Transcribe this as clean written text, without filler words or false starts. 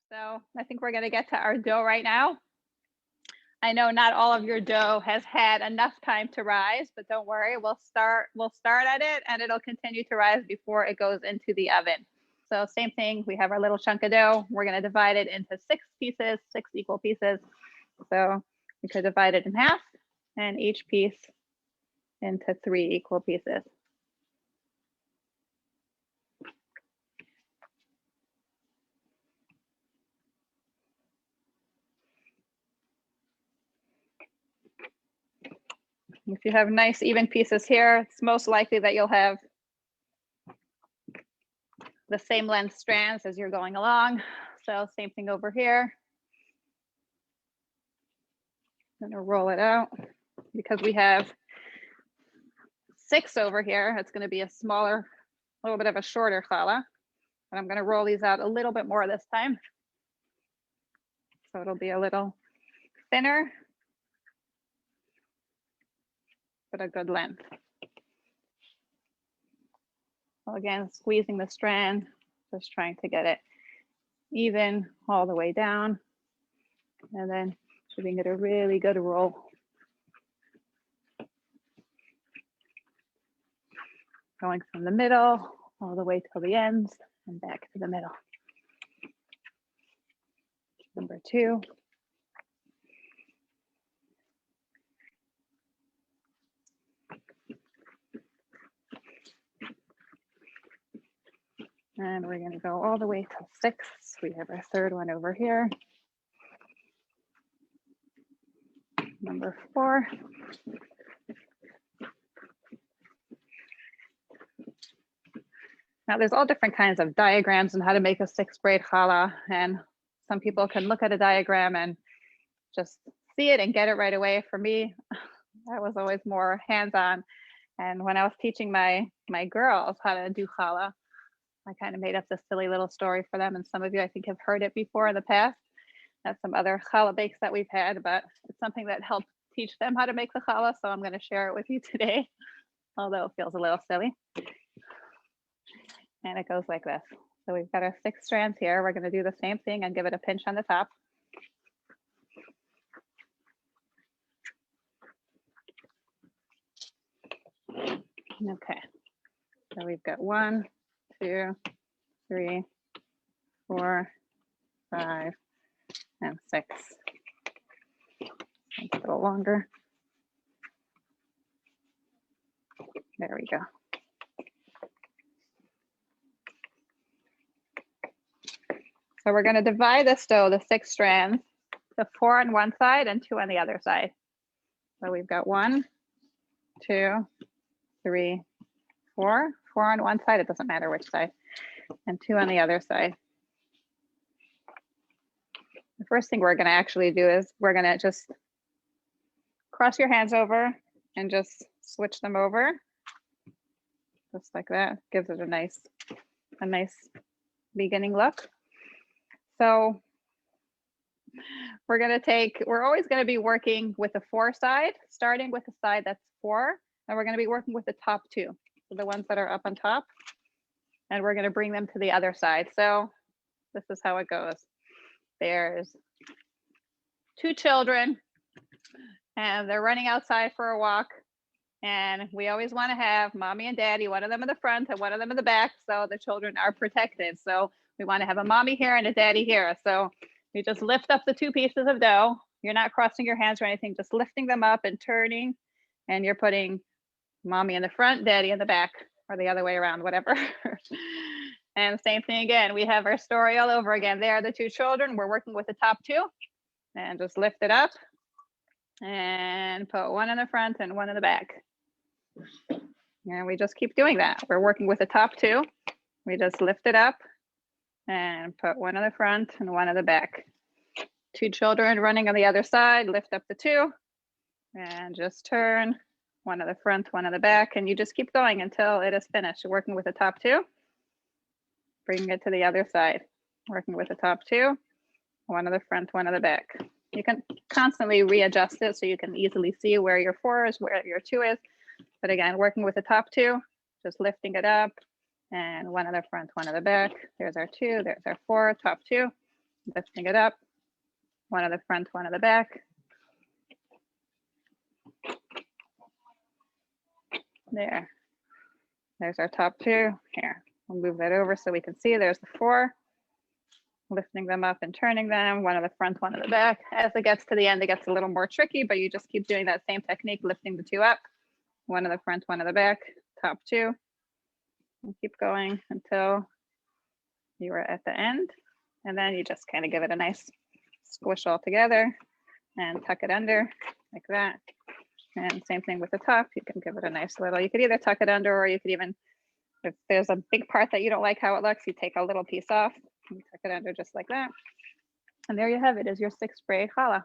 So I think we're gonna get to our dough right now. I know not all of your dough has had enough time to rise, but don't worry, we'll start at it and it'll continue to rise before it goes into the oven. So same thing, we have our little chunk of dough. We're gonna divide it into 6 pieces, 6 equal pieces. So we could divide it in half and each piece into 3 equal pieces. If you have nice even pieces here, it's most likely that you'll have the same length strands as you're going along. So same thing over here. I'm gonna roll it out because we have 6 over here. It's gonna be a smaller, a little bit of a shorter challah. And I'm gonna roll these out a little bit more this time. So it'll be a little thinner, but a good length. So again, squeezing the strand, just trying to get it even all the way down. And then giving it a really good roll. Going from the middle all the way to the ends and back to the middle. Number 2. And we're gonna go all the way to 6. We have our 3rd one over here. Number 4. Now there's all different kinds of diagrams on how to make a 6 braid challah, and some people can look at a diagram and just see it and get it right away. For me, I was always more hands-on. And when I was teaching my girls how to do challah, I kind of made up this silly little story for them. And some of you, I think, have heard it before in the past at some other challah bakes that we've had, but it's something that helped teach them how to make the challah. So I'm going to share it with you today, although it feels a little silly. And it goes like this. So we've got our 6 strands here. We're going to do the same thing and give it a pinch on the top. Okay. So we've got 1, 2, 3, 4, 5, and 6. It's a little longer. There we go. So we're going to divide this dough, the 6 strands, to 4 on one side and 2 on the other side. So we've got 1, 2, 3, 4. 4 on one side, it doesn't matter which side, and 2 on the other side. The first thing we're going to actually do is we're going to just cross your hands over and just switch them over, just like that. Gives it a nice beginning look. So we're always going to be working with the 4 side, starting with the side that's 4, and we're going to be working with the top 2, so the ones that are up on top, and we're going to bring them to the other side. So this is how it goes. There's 2 children, and they're running outside for a walk, and we always want to have mommy and daddy, one of them in the front and one of them in the back, so the children are protected. So we want to have a mommy here and a daddy here. So you just lift up the 2 pieces of dough. You're not crossing your hands or anything, just lifting them up and turning, and you're putting mommy in the front, daddy in the back, or the other way around, whatever. And same thing again, we have our story all over again. There are the 2 children. We're working with the top 2, and just lift it up and put one in the front and one in the back. And we just keep doing that. We're working with the top 2. We just lift it up and put one in the front and one in the back. 2 children running on the other side, lift up the 2 and just turn, one in the front, one in the back, and you just keep going until it is finished. You're working with the top 2, bringing it to the other side, working with the top 2, one in the front, one in the back. You can constantly readjust it so you can easily see where your 4 is, where your 2 is. But again, working with the top 2, just lifting it up, and one in the front, one in the back. There's our 2, there's our 4, top 2, lifting it up, one of the front, one of the back. There. There's our top two. Here, we'll move that over so we can see there's the 4. Lifting them up and turning them, one of the front, one of the back. As it gets to the end, it gets a little more tricky, but you just keep doing that same technique, lifting the 2 up, one of the front, one of the back, top 2. And keep going until you are at the end. And then you just kind of give it a nice squish all together and tuck it under like that. And same thing with the top. You can give it a nice little, you could either tuck it under, or you could even, if there's a big part that you don't like how it looks, you take a little piece off and tuck it under just like that. And there you have it, is your 6 braid challah.